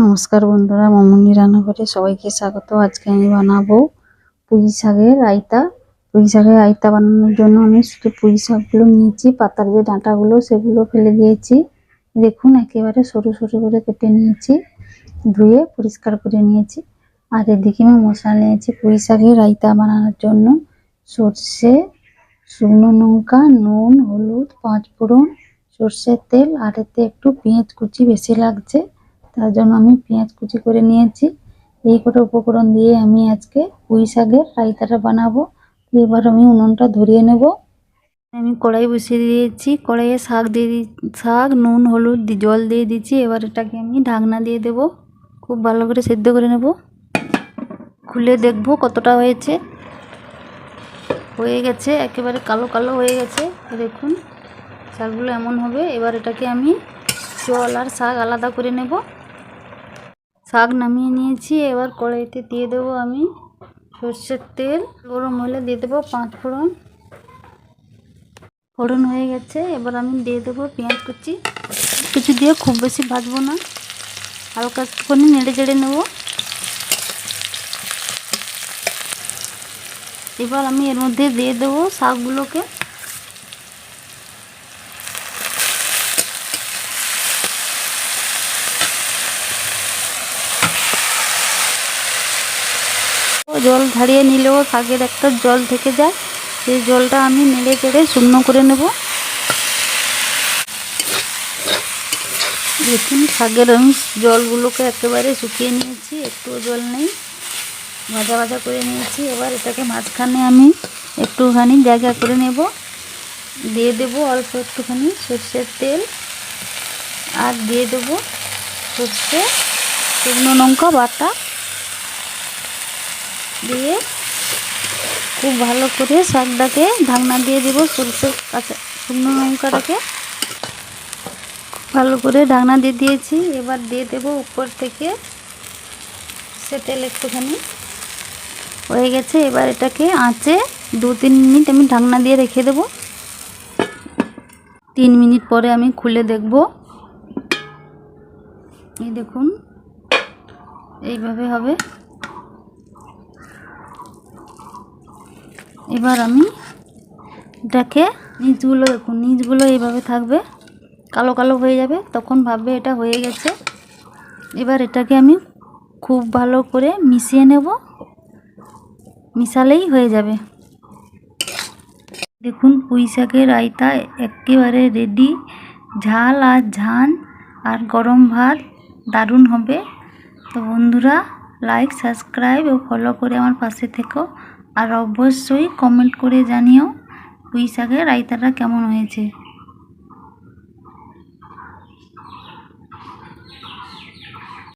নমস্কার বন্ধুরা, মামুনি রান্নাঘরে সবাইকে স্বাগত। আজকে আমি বানাবো পুঁই শাকের রায়তা। পুঁই শাকের রায়তা বানানোর জন্য আমি শুধু পুঁই শাকগুলো নিয়েছি, পাতার যে ডাঁটাগুলো সেগুলো ফেলে দিয়েছি। দেখুন একেবারে সরু সরু করে কেটে নিয়েছি, ধুয়ে পরিষ্কার করে নিয়েছি। আর এদিকে আমি মশলা নিয়েছি পুঁই শাকের রায়তা বানানোর জন্য: সর্ষে, শুকনো লঙ্কা, নুন, হলুদ, 5 ফোড়ন, সর্ষের তেল, আর এতে একটু পেঁয়াজ কুচি বেশি লাগছে, তার জন্য আমি পেঁয়াজ কুচি করে নিয়েছি। এই কটা উপকরণ দিয়ে আমি আজকে পুঁই শাকের রায়তাটা বানাবো। এবার আমি উনুনটা ধরিয়ে নেব। আমি কড়াই বসিয়ে দিয়েছি, কড়াইয়ে শাক, নুন, হলুদ জল দিয়ে দিচ্ছি। এবার এটাকে আমি ঢাকনা দিয়ে দেব, খুব ভালো করে সেদ্ধ করে নেব। খুলে দেখব কতটা হয়েছে। হয়ে গেছে, একেবারে কালো কালো হয়ে গেছে। দেখুন শাকগুলো এমন হবে। এবার এটাকে আমি জল আর শাক আলাদা করে নেব। শাক নামিয়ে নিয়েছি। এবার কড়াইতে দিয়ে দেবো আমি সর্ষের তেল। গরম হলে দিয়ে দেবো 5 ফোড়ন। ফোড়ন হয়ে গেছে, এবার আমি দিয়ে দেবো পেঁয়াজ কুচি। কিছু দিয়ে খুব বেশি ভাজবো না, হালকা একটুখানি নেড়ে চেড়ে নেব। এবার আমি এর মধ্যে দিয়ে দেবো শাকগুলোকে। জল ঝারিয়ে নিলেও শাকের একটা জল থেকে যায়, সেই জলটা আমি নেড়ে চেড়ে শুকনো করে নেব। দেখুন শাকের আমি জলগুলোকে একেবারে শুকিয়ে নিয়েছি, একটুও জল নেই, ভাজা ভাজা করে নিয়েছি। এবার এটাকে মাঝখানে আমি একটুখানি জায়গা করে নেব। দিয়ে দেবো অল্প একটুখানি সর্ষের তেল, আর দিয়ে দেবো সর্ষে, শুকনো লঙ্কা বাটা দিয়ে খুব ভালো করে শাকটাকে ঢাকনা দিয়ে দেবো। সর্ষে কাঁচা শুকনো লঙ্কাটাকে ভালো করে ঢাকনা দিয়ে দিয়েছি। এবার দিয়ে দেবো উপর থেকে সে তেল একটুখানি। হয়ে গেছে, এবার এটাকে আঁচে 2-3 মিনিট আমি ঢাকনা দিয়ে রেখে দেবো। 3 মিনিট পরে আমি খুলে দেখব। এই দেখুন এইভাবে হবে। এবার আমি এটাকে নিচগুলো দেখুন, নিচগুলো এইভাবে থাকবে, কালো কালো হয়ে যাবে, তখন ভাববে এটা হয়ে গেছে। এবার এটাকে আমি খুব ভালো করে মিশিয়ে নেব, মিশালেই হয়ে যাবে। দেখুন পুঁই শাকের রায়তা একেবারে রেডি। ঝাল আর ঝাঁঝ আর গরম ভাত দারুণ হবে। তো বন্ধুরা, লাইক, সাবস্ক্রাইব ও ফলো করে আমার পাশে থেকো। আর অবশ্যই কমেন্ট করে জানিও পুঁই শাকের রায়তাটা কেমন হয়েছে।